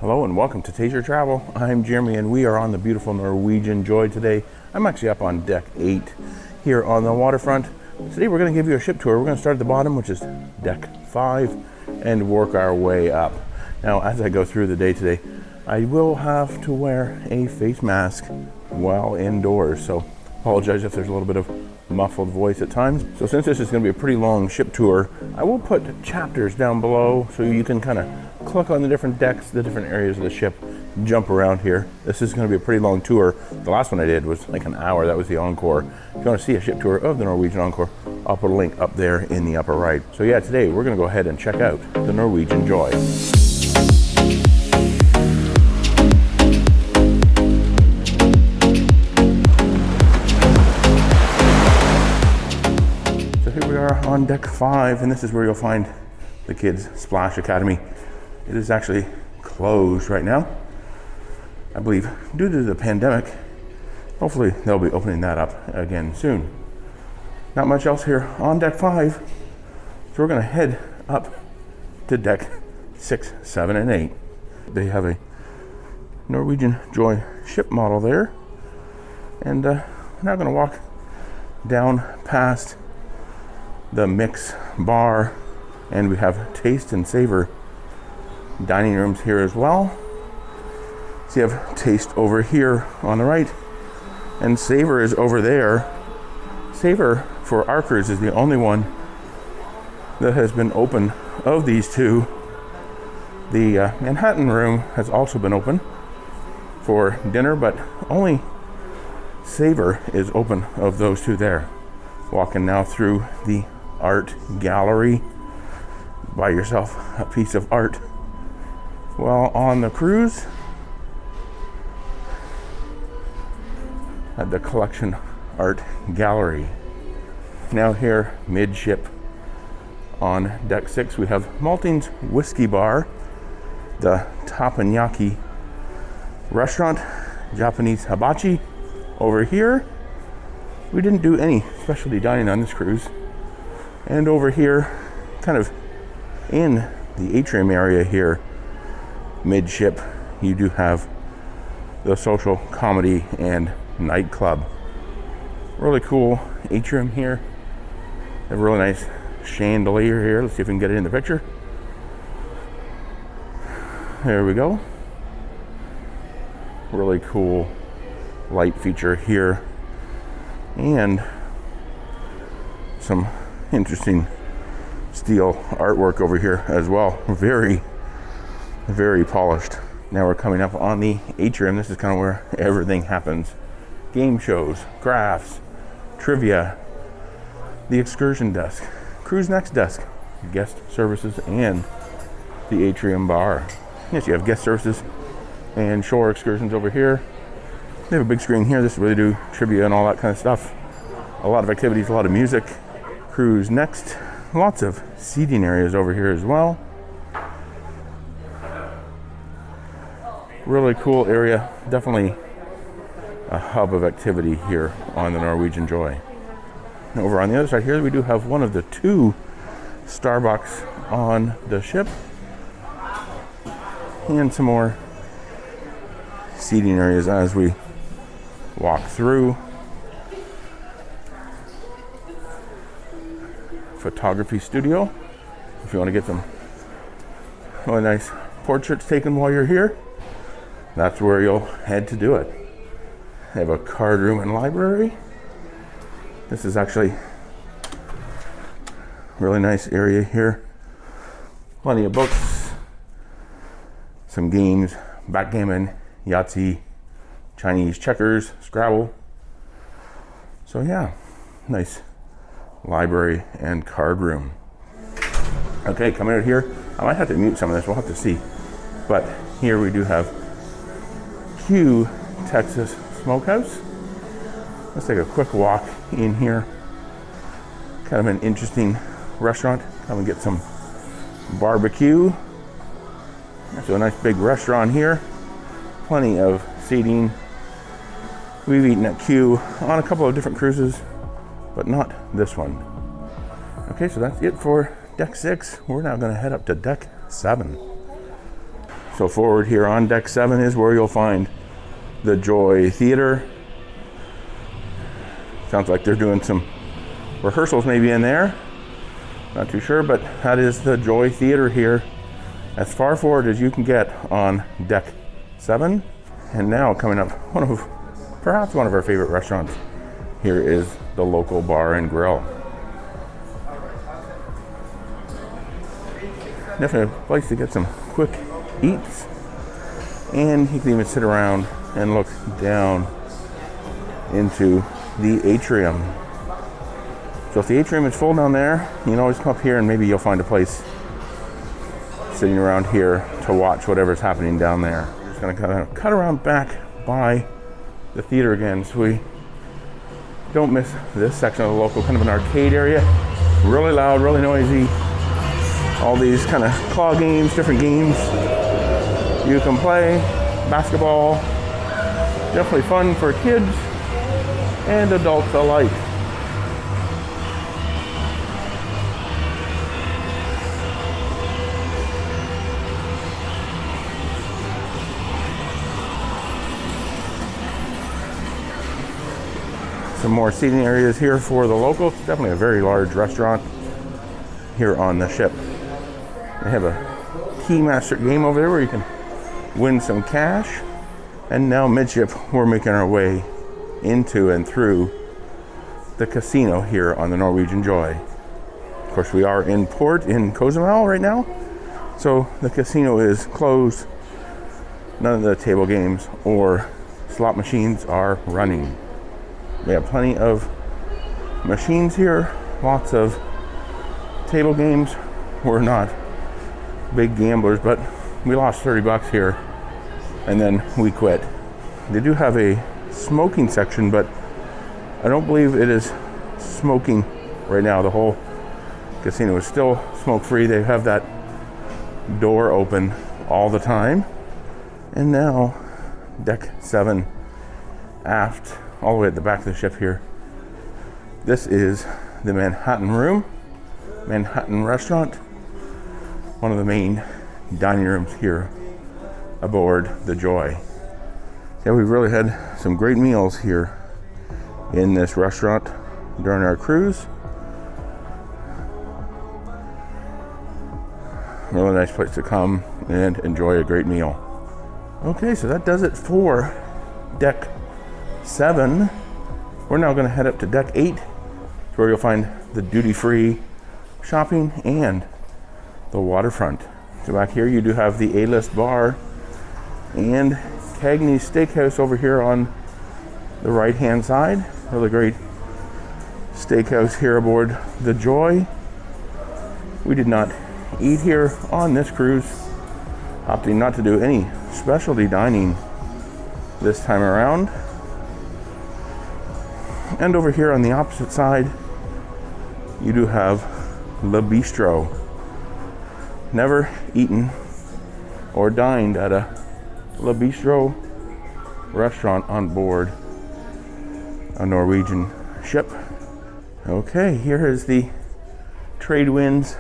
Hello and welcome to Taste Your Travel. I'm Jeremy and we are on the beautiful Norwegian Joy today. I'm actually up on deck 8 here on the waterfront. Today we're going to give you a ship tour. We're going to start at the bottom, which is deck 5, and work our way up. Now, as I go through the day today, I will have to wear a face mask while indoors, so apologize if there's a little bit of muffled voice at times. So since this is going to be a pretty long ship tour, I will put chapters down below so you can kind of click on the different decks, the different areas of the ship, jump around here. This is going to be a pretty long tour. The last one I did was like an hour. That was the Encore. If you want to see a ship tour of the Norwegian Encore, I'll put a link up there in the upper right. So yeah, today we're going to go ahead and check out the Norwegian Joy. On deck 5, and this is where you'll find the kids' Splash Academy. It is actually closed right now, I believe, due to the pandemic. Hopefully they'll be opening that up again soon. Not much else here on deck 5, so we're going to head up to deck 6, 7, and 8. They have a Norwegian Joy ship model there, and we're now going to walk down past the mix bar, and we have taste and savor dining rooms here as well. So you have taste over here on the right, and savor is over there. Savor for our cruise is the only one that has been open of these two. The Manhattan room has also been open for dinner, but only savor is open of those two there. Walking now through the art gallery. Buy yourself a piece of art while on the cruise at the Collection Art Gallery. Now here midship on deck 6 we have Malting's Whiskey Bar, the Teppanyaki restaurant, Japanese hibachi. Over here we didn't do any specialty dining on this cruise. And over here, kind of in the atrium area here, midship, you do have the social comedy and nightclub. Really cool atrium here. A really nice chandelier here. Let's see if we can get it in the picture. There we go. Really cool light feature here. And some interesting steel artwork over here as well. Very, very polished. Now we're coming up on the atrium. This is kind of where everything happens. Game shows, crafts, trivia, the excursion desk, cruise next desk, guest services, and the atrium bar. Yes, you have guest services and shore excursions over here. They have a big screen here. This is where they do trivia and all that kind of stuff. A lot of activities, a lot of music. Cruise next. Lots of seating areas over here as well. Really cool area. Definitely a hub of activity here on the Norwegian Joy. Over on the other side here, we do have one of the 2 Starbucks on the ship. And some more seating areas as we walk through. Photography studio, if you want to get some really nice portraits taken while you're here, that's where you'll head to do it. They have a card room and library. This is actually a really nice area here. Plenty of books, some games, backgammon, Yahtzee, Chinese checkers, Scrabble. So yeah, nice library and card room. Okay, coming out here, I might have to mute some of this, we'll have to see. But here we do have Q Texas Smokehouse. Let's take a quick walk in here. Kind of an interesting restaurant. Come and get some barbecue. So a nice big restaurant here. Plenty of seating. We've eaten at Q on a couple of different cruises, but not this one. Okay, so that's it for deck 6. We're now going to head up to deck 7. So forward here on deck 7 is where you'll find the Joy Theater. Sounds like they're doing some rehearsals maybe in there. Not too sure, but that is the Joy Theater here, as far forward as you can get on deck 7. And now coming up, perhaps one of our favorite restaurants here is the local bar and grill. Definitely a place to get some quick eats, and you can even sit around and look down into the atrium. So if the atrium is full down there, you can always come up here and maybe you'll find a place sitting around here to watch whatever's happening down there. We're just gonna kind of cut around back by the theater again, so we don't miss this section of the local, kind of an arcade area. Really loud, really noisy. All these kind of claw games, different games you can play. Basketball, definitely fun for kids and adults alike. Some more seating areas here for the locals. Definitely a very large restaurant here on the ship. They have a Keymaster game over there where you can win some cash. And now midship, we're making our way into and through the casino here on the Norwegian Joy. Of course, we are in port in Cozumel right now, so the casino is closed. None of the table games or slot machines are running. We have plenty of machines here, lots of table games. We're not big gamblers, but we lost 30 bucks here and then we quit. They do have a smoking section, but I don't believe it is smoking right now. The whole casino is still smoke-free. They have that door open all the time. And now deck 7 aft, all the way at the back of the ship here. This is the Manhattan Room, Manhattan Restaurant, one of the main dining rooms here aboard the Joy. Yeah, we've really had some great meals here in this restaurant during our cruise. Really nice place to come and enjoy a great meal. Okay, so that does it for deck 7. We're now going to head up to deck 8, where you'll find the duty-free shopping and the waterfront. So back here you do have the A-list bar and Cagney's Steakhouse over here on the right hand side. Really great steakhouse here aboard the Joy. We did not eat here on this cruise, opting not to do any specialty dining this time around. And over here on the opposite side you do have Le Bistro. Never eaten or dined at a Le Bistro restaurant on board a Norwegian ship. Okay, here is the trade winds,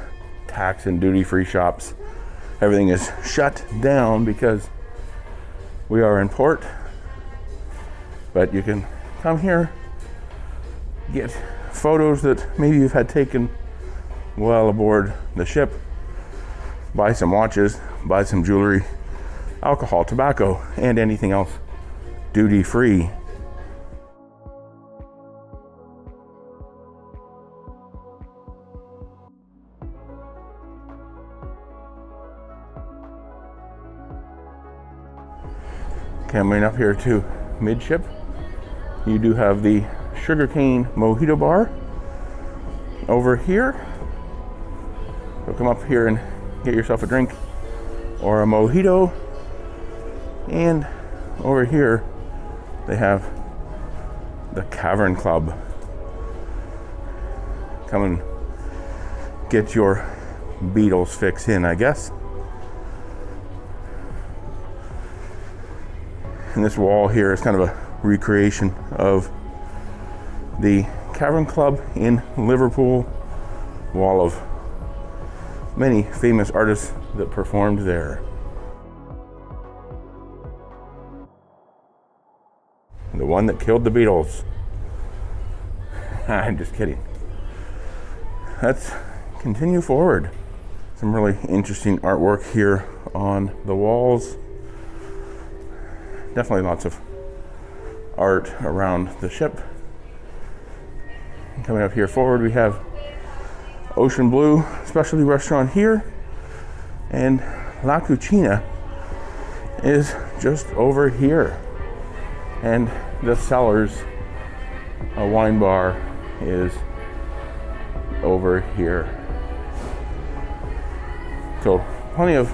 tax and duty-free shops. Everything is shut down because we are in port, but you can come here, get photos that maybe you've had taken while aboard the ship, buy some watches, buy some jewelry, alcohol, tobacco, and anything else duty-free. Coming up here to midship, you do have the sugarcane mojito bar over here. So come up here and get yourself a drink or a mojito. And over here they have the Cavern Club. Come and get your Beatles fix in, I guess. And this wall here is kind of a recreation of the Cavern Club in Liverpool, wall of many famous artists that performed there. the one that killed the Beatles. I'm just kidding. Let's continue forward. Some really interesting artwork here on the walls. Definitely lots of art around the ship. Coming up here forward, we have Ocean Blue Specialty Restaurant here, and La Cucina is just over here, and the Cellars, a wine bar, is over here. So plenty of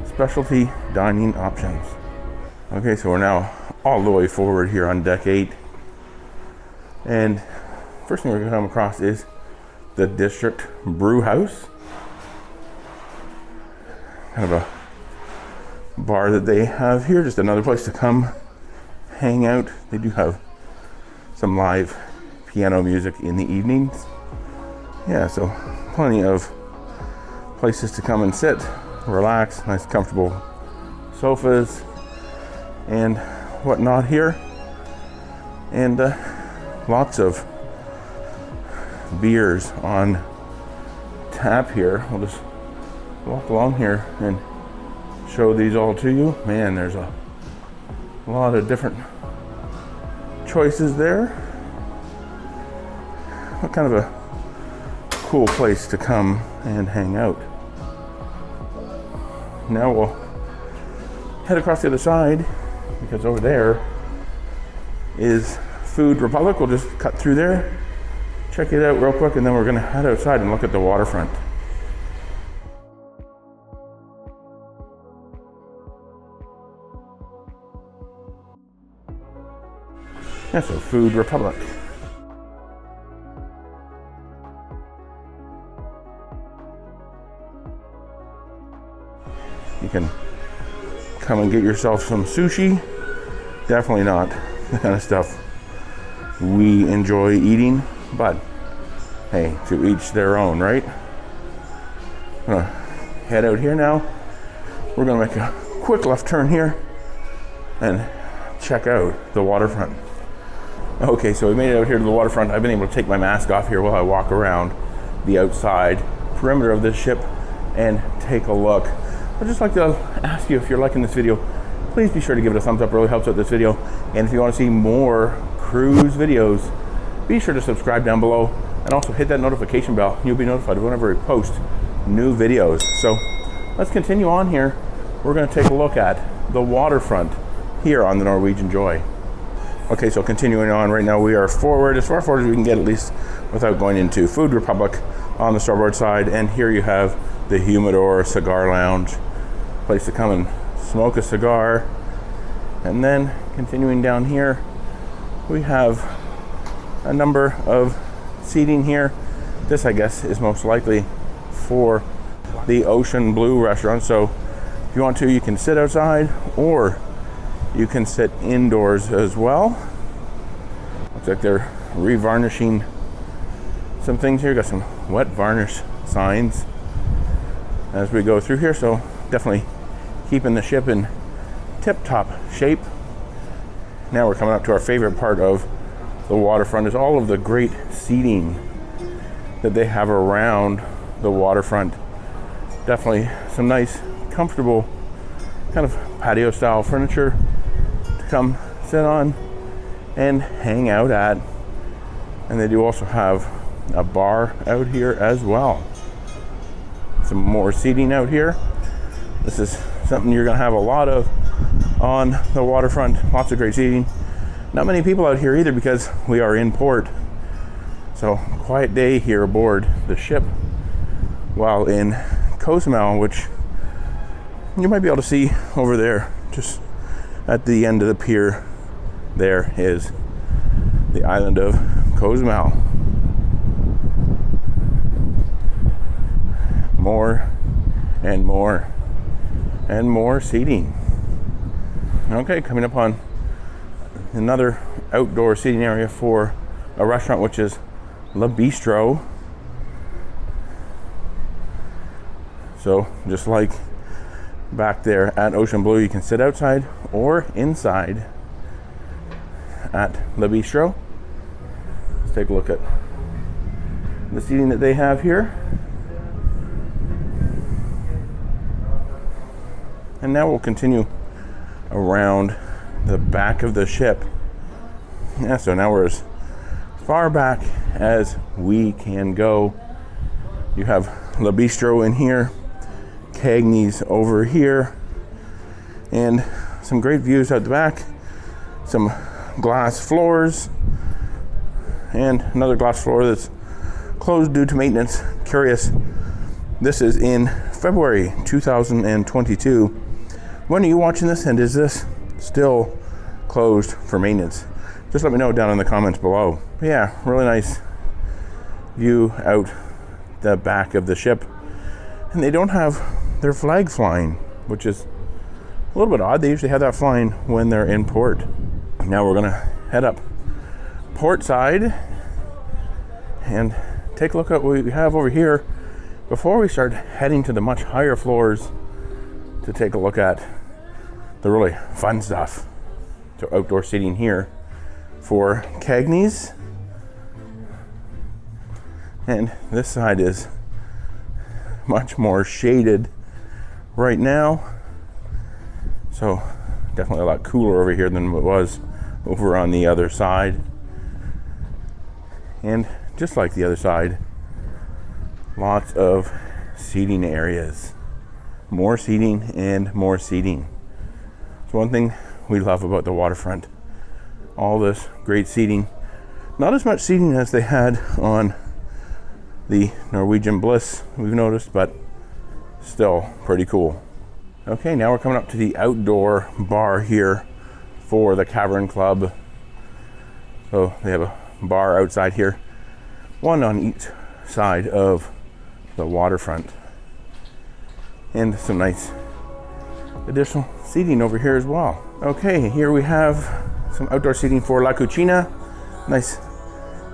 specialty dining options. Okay, so we're now all the way forward here on deck 8, and first thing we're going to come across is the District Brew House. Kind of a bar that they have here, just another place to come hang out. They do have some live piano music in the evenings. Yeah, so plenty of places to come and sit, relax, nice comfortable sofas and whatnot here, and lots of beers on tap here. We'll just walk along here and show these all to you. Man, there's a lot of different choices there. What kind of a cool place to come and hang out. Now we'll head across the other side, because over there is Food Republic. We'll just cut through there, check it out real quick, and then we're gonna head outside and look at the waterfront. Yeah, so Food Republic. You can come and get yourself some sushi. Definitely not the kind of stuff we enjoy eating, but hey, to each their own, right? I'm gonna head out here now. We're gonna make a quick left turn here and check out the waterfront. Okay, so we made it out here to the waterfront. I've been able to take my mask off here while I walk around the outside perimeter of this ship and take a look. I'd just like to ask you, if you're liking this video, please be sure to give it a thumbs up. It really helps out this video. And if you want to see more cruise videos, be sure to subscribe down below and also hit that notification bell. You'll be notified whenever we post new videos. So let's continue on here. We're going to take a look at the waterfront here on the Norwegian Joy. Okay, so continuing on, right now we are forward, as far forward as we can get, at least without going into Food Republic on the starboard side. And here you have the Humidor Cigar Lounge, place to come and smoke a cigar. And then continuing down here, we have a number of seating here. This, I guess, is most likely for the Ocean Blue restaurant. So if you want to, you can sit outside, or you can sit indoors as well. Looks like they're revarnishing some things here. Got some wet varnish signs as we go through here, so definitely keeping the ship in tip-top shape. Now we're coming up to our favorite part of the waterfront, is all of the great seating that they have around the waterfront. Definitely some nice, comfortable kind of patio style furniture to come sit on and hang out at. And they do also have a bar out here as well. Some more seating out here. This is something you're going to have a lot of on the waterfront. Lots of great seating. Not many people out here either, because we are in port. So quiet day here aboard the ship, while in Cozumel, which you might be able to see over there, just at the end of the pier, there is the island of Cozumel. More and more and more seating. Okay, coming up on another outdoor seating area for a restaurant, which is Le Bistro. So just like back there at Ocean Blue, you can sit outside or inside at Le Bistro. Let's take a look at the seating that they have here. And now we'll continue around the back of the ship. Yeah, so now we're as far back as we can go. You have Le Bistro in here, Cagney's over here, and some great views out the back, some glass floors, and another glass floor that's closed due to maintenance. Curious, this is in February 2022. When are you watching this, and is this still closed for maintenance? Just let me know down in the comments below. But yeah, really nice view out the back of the ship. And they don't have their flag flying, which is a little bit odd. They usually have that flying when they're in port. Now we're gonna head up port side and take a look at what we have over here before we start heading to the much higher floors to take a look at the really fun stuff. So outdoor seating here for Cagney's. And this side is much more shaded right now. So definitely a lot cooler over here than it was over on the other side. And just like the other side, lots of seating areas. More seating and more seating. It's one thing we love about the waterfront. All this great seating. Not as much seating as they had on the Norwegian Bliss, we've noticed, but still pretty cool. Okay, now we're coming up to the outdoor bar here for the Cavern Club. So they have a bar outside here, one on each side of the waterfront. And some nice additional seating over here as well. Okay, here we have some outdoor seating for La Cucina. Nice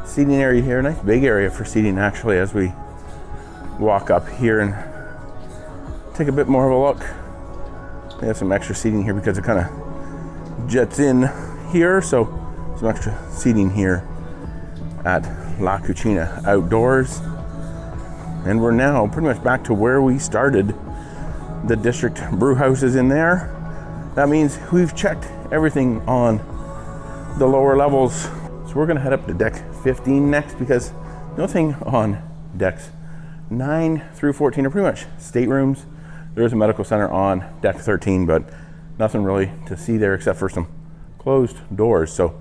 seating area here, nice big area for seating actually as we walk up here and take a bit more of a look. They have some extra seating here because it kind of jets in here, so some extra seating here at La Cucina outdoors. And we're now pretty much back to where we started. The district brew house is in there. That means we've checked everything on the lower levels. So we're gonna head up to deck 15 next, because nothing on decks 9 through 14 are pretty much staterooms. There is a medical center on deck 13, but nothing really to see there except for some closed doors. So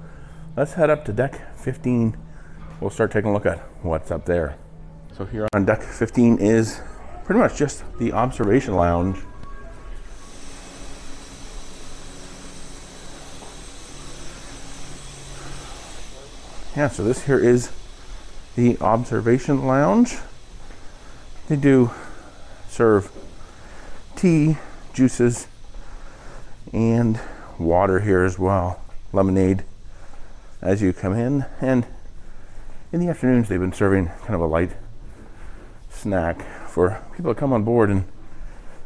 let's head up to deck 15. We'll start taking a look at what's up there. So here on deck 15 is pretty much just the observation lounge. Yeah, so this here is the observation lounge. They do serve tea, juices, and water here as well. Lemonade as you come in. And in the afternoons, they've been serving kind of a light snack for people to come on board, and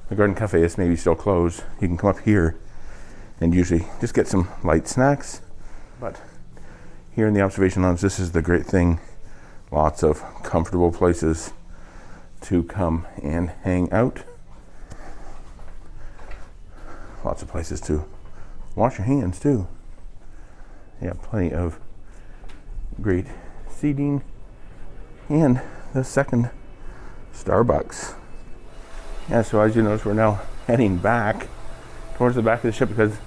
the Garden Cafe is maybe still closed. You can come up here and usually just get some light snacks. But here in the observation lounge, this is the great thing. Lots of comfortable places to come and hang out. Lots of places to wash your hands too. Yeah, plenty of great seating. And the second Starbucks. Yeah, so as you notice, we're now heading back towards the back of the ship because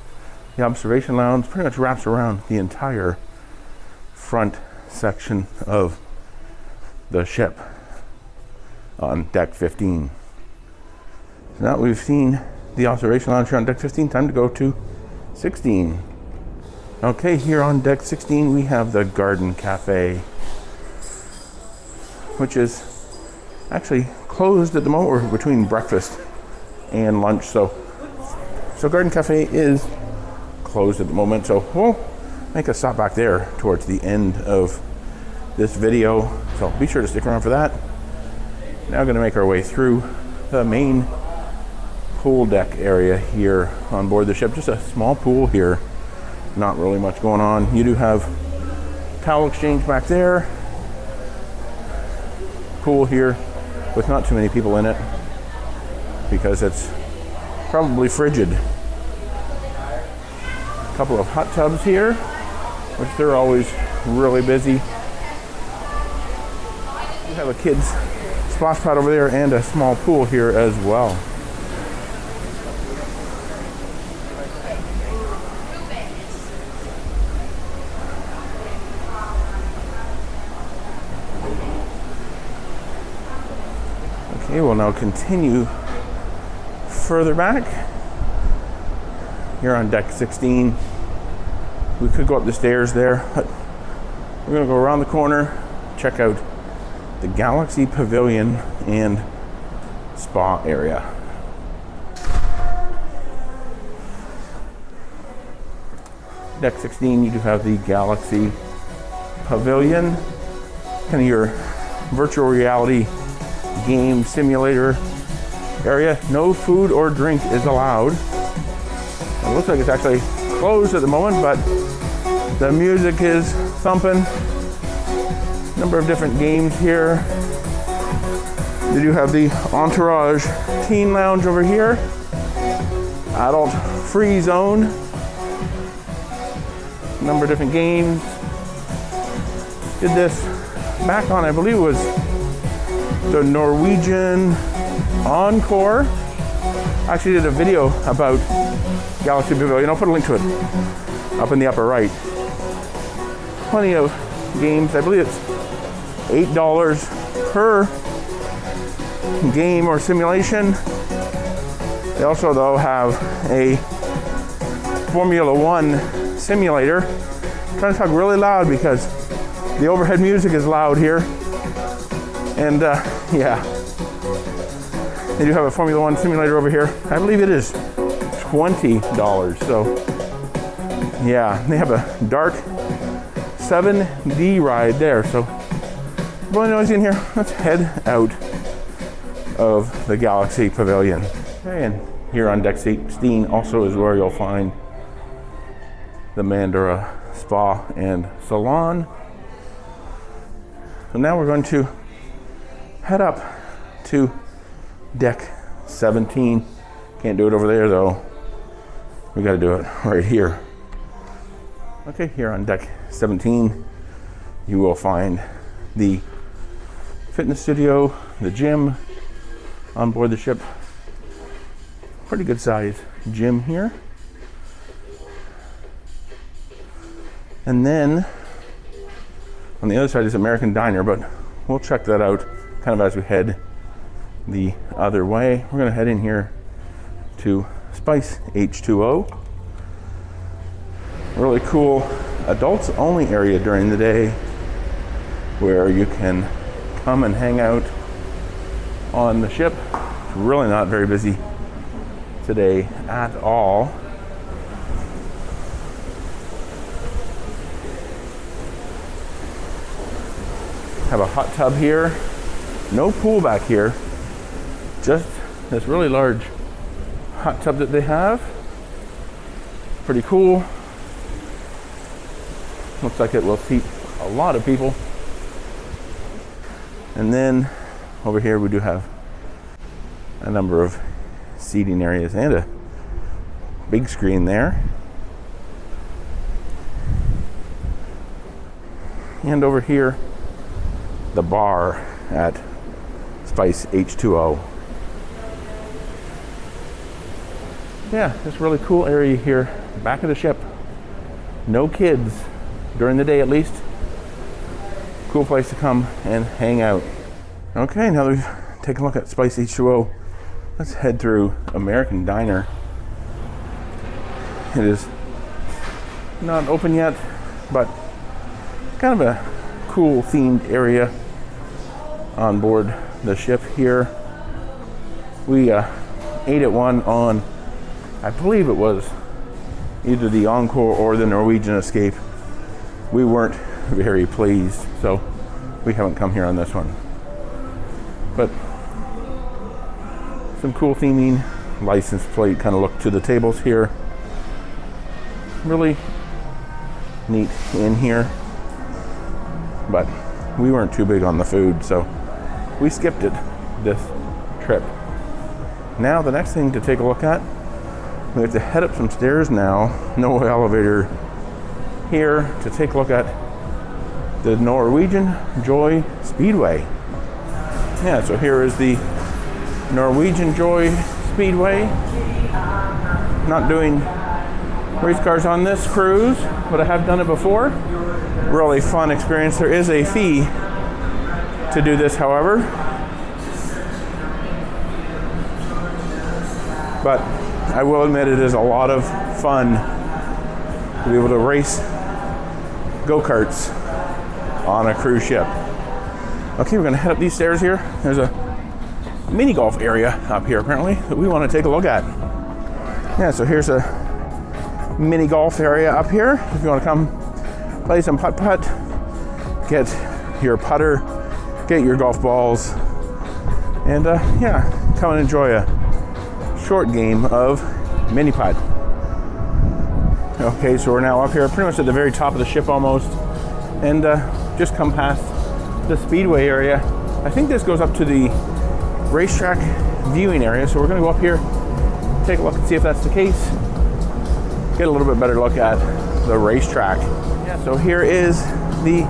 the observation lounge pretty much wraps around the entire front section of the ship on deck 15. So now we've seen the observation lounge here on deck 15, time to go to 16. Okay, here on deck 16 we have the Garden Cafe, which is actually closed at the moment. We're between breakfast and lunch, so Garden Cafe is closed at the moment, so we'll make a stop back there towards the end of this video, so be sure to stick around for that. Now going to make our way through the main pool deck area here on board the ship. Just a small pool here not really much going on. You do have towel exchange back there. Pool here with not too many people in it because it's probably frigid. A couple of hot tubs here, which they're always really busy. We have a kids splash pad over there and a small pool here as well. Okay, we'll now continue further back. Here on deck 16. We could go up the stairs there, but we're gonna go around the corner, check out the Galaxy Pavilion and Spa area. Deck 16, you do have the Galaxy Pavilion, kind of your virtual reality game simulator area. No food or drink is allowed. It looks like it's actually closed at the moment, but the music is thumping. Number of different games here. They do have the Entourage Teen Lounge over here. Adult free zone. Number of different games. Did this back on, I believe it was the Norwegian Encore. I actually did a video about Galaxy Pavilion. I'll put a link to it up in the upper right. Plenty of games. I believe it's $8 per game or simulation. They also, though, have a Formula One simulator. I'm trying to talk really loud because the overhead music is loud here. And yeah, they do have a Formula One simulator over here. I believe it is $20. So yeah, they have a dark 7D ride there. So really noisy in here. Let's head out of the Galaxy Pavilion. Okay, and here on deck 16 also is where you'll find the Mandurah Spa and Salon. So now we're going to head up to deck 17. Can't do it over there though. We got to do it right here. Okay, here on deck 17, you will find the fitness studio, the gym on board the ship. Pretty good size gym here. And then on the other side is American Diner, but we'll check that out kind of as we head the other way. We're gonna head in here to Spice H2O. Really cool adults only area during the day where you can come and hang out on the ship. It's really not very busy today at all. Have a hot tub here. No pool back here. Just this really large hot tub that they have. Pretty cool. Looks like it will seat a lot of people. And then over here we do have a number of seating areas and a big screen there. And over here, the bar at Spice H2O. Yeah, this really cool area here, back of the ship. No kids, during the day at least. Cool place to come and hang out. Okay, now that we've taken a look at Spice H2O, let's head through American Diner. It is not open yet, but kind of a cool themed area on board the ship here. We ate at one on, I believe it was either the Encore or the Norwegian Escape. We weren't very pleased, so we haven't come here on this one. But some cool theming, license plate kind of look to the tables here. Really neat in here. But we weren't too big on the food, so we skipped it this trip. Now the next thing to take a look at, we have to head up some stairs now, no elevator here, to take a look at the Norwegian Joy Speedway. Yeah, so here is the Norwegian Joy Speedway. Not doing race cars on this cruise, but I have done it before. Really fun experience. There is a fee to do this, however. But I will admit it is a lot of fun to be able to race go-karts on a cruise ship. Okay, we're gonna head up these stairs here. There's a mini golf area up here apparently that we want to take a look at. Yeah, so here's a mini golf area up here. If you want to come play some putt-putt, get your putter, get your golf balls, and yeah, come and enjoy a short game of mini putt. Okay, so we're now up here, pretty much at the very top of the ship almost, and just come past the speedway area. I think this goes up to the racetrack viewing area, so we're going to go up here, take a look and see if that's the case. Get a little bit better look at the racetrack. Yeah, so here is the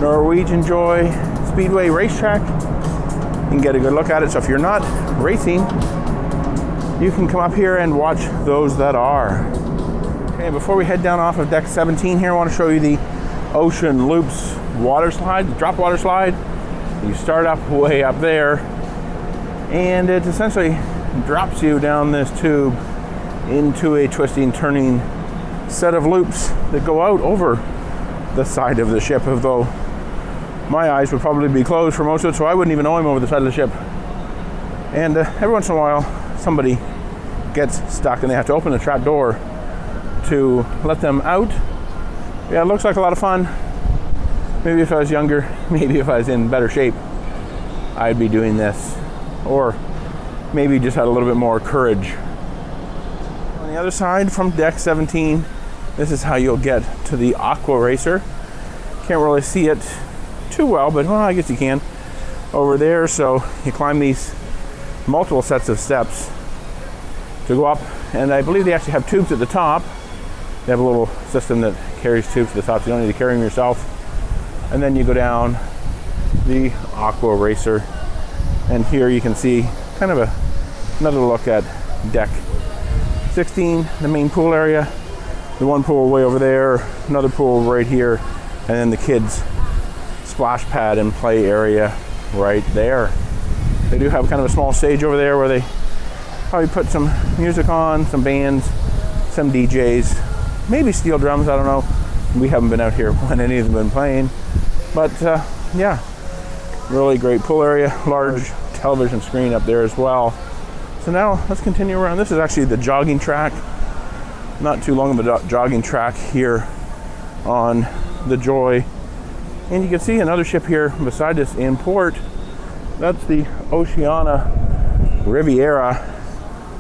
Norwegian Joy Speedway racetrack. You can get a good look at it. So if you're not racing, you can come up here and watch those that are. Okay, before we head down off of deck 17 here, I want to show you the Ocean Loops water slide, the drop water slide. You start up way up there, and it essentially drops you down this tube into a twisting, turning set of loops that go out over the side of the ship, although my eyes would probably be closed for most of it, so I wouldn't even know I'm over the side of the ship. And every once in a while, somebody gets stuck and they have to open the trap door to let them out. Yeah, it looks like a lot of fun. Maybe if I was younger, maybe if I was in better shape, I'd be doing this. Or maybe just had a little bit more courage. On the other side from deck 17, this is how you'll get to the Aqua Racer. Can't really see it too well, but well, I guess you can over there. So you climb these multiple sets of steps to go up, and I believe they actually have tubes at the top. They have a little system that carries tubes to the top, so you don't need to carry them yourself. And then you go down the Aqua Racer, and here you can see kind of another look at deck 16, the main pool area. The one pool way over there, another pool right here, and then the kids' splash pad and play area right there. They do have kind of a small stage over there where they probably put some music on, some bands, some DJs, maybe steel drums, I don't know. We haven't been out here when any of them have been playing. But yeah, really great pool area, large television screen up there as well. So now let's continue around. This is actually the jogging track. Not too long of a jogging track here on the Joy. And you can see another ship here beside us in port. That's the Oceana Riviera.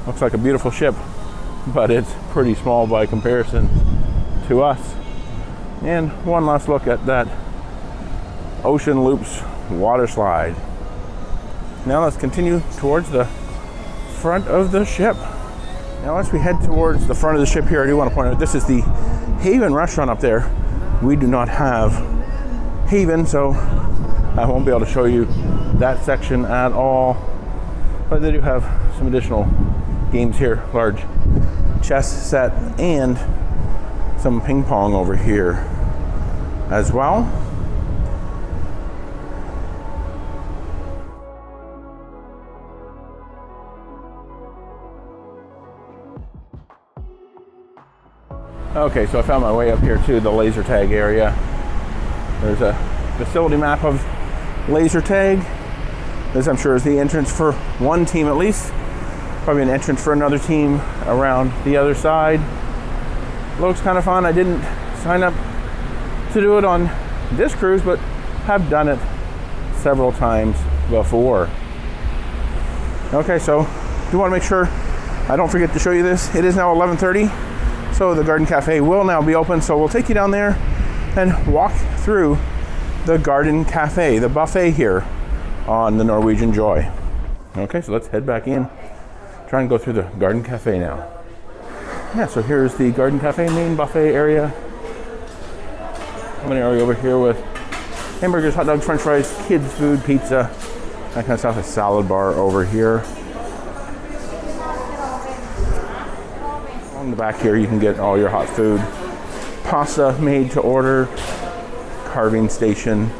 Looks like a beautiful ship, but it's pretty small by comparison to us. And one last look at that Ocean Loops water slide. Now let's continue towards the front of the ship. Now as we head towards the front of the ship here, I do want to point out this is the Haven restaurant up there. We do not have Haven, so I won't be able to show you that section at all. But they do have some additional games here, large chess set and some ping pong over here as well. Okay, so I found my way up here to the laser tag area. There's a facility map of laser tag. This, I'm sure, is the entrance for one team at least. Probably an entrance for another team around the other side. Looks kind of fun. I didn't sign up to do it on this cruise, but have done it several times before. Okay, so do want to make sure I don't forget to show you this. It is now 11:30. So the Garden Cafe will now be open, so we'll take you down there and walk through the Garden Cafe, the buffet here on the Norwegian Joy. Okay, so let's head back in, try and go through the Garden Cafe now. Yeah, so here's the Garden Cafe main buffet area. An area over here with hamburgers, hot dogs, french fries, kids food, pizza, that kind of stuff. A salad bar over here. On the back here you can get all your hot food. Pasta made to order, carving station.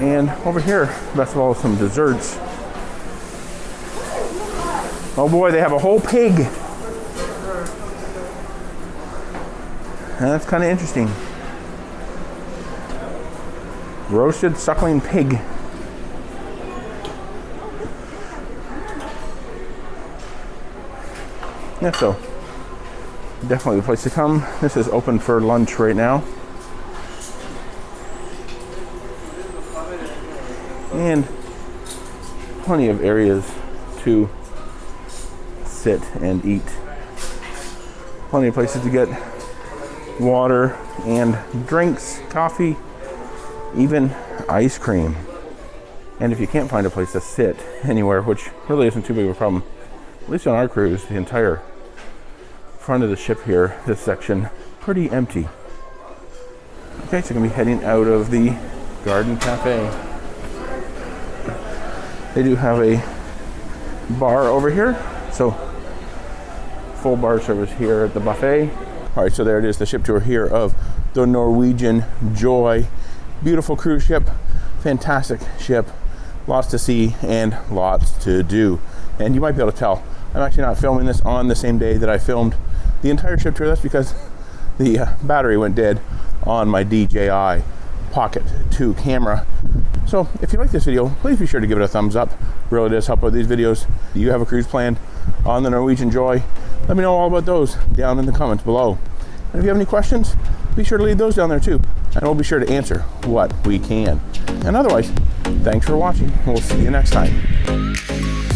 And over here, best of all, some desserts. Oh boy, they have a whole pig. And that's kind of interesting. Roasted suckling pig. Yeah, so definitely the place to come. This is open for lunch right now. And plenty of areas to sit and eat. Plenty of places to get water and drinks, coffee, even ice cream. And if you can't find a place to sit anywhere, which really isn't too big of a problem, at least on our cruise, the entire front of the ship here, this section, pretty empty. Okay, so we're gonna be heading out of the Garden Cafe. They do have a bar over here, so full bar service here at the buffet. All right, so there it is, the ship tour here of the Norwegian Joy. Beautiful cruise ship, fantastic ship, lots to see and lots to do. And you might be able to tell, I'm actually not filming this on the same day that I filmed the entire ship tour. That's because the battery went dead on my DJI Pocket 2 camera. So if you like this video, please be sure to give it a thumbs up. Really does help with these videos. Do you have a cruise planned on the Norwegian Joy? Let me know all about those down in the comments below. And if you have any questions, be sure to leave those down there too. And we'll be sure to answer what we can. And otherwise, thanks for watching. We'll see you next time.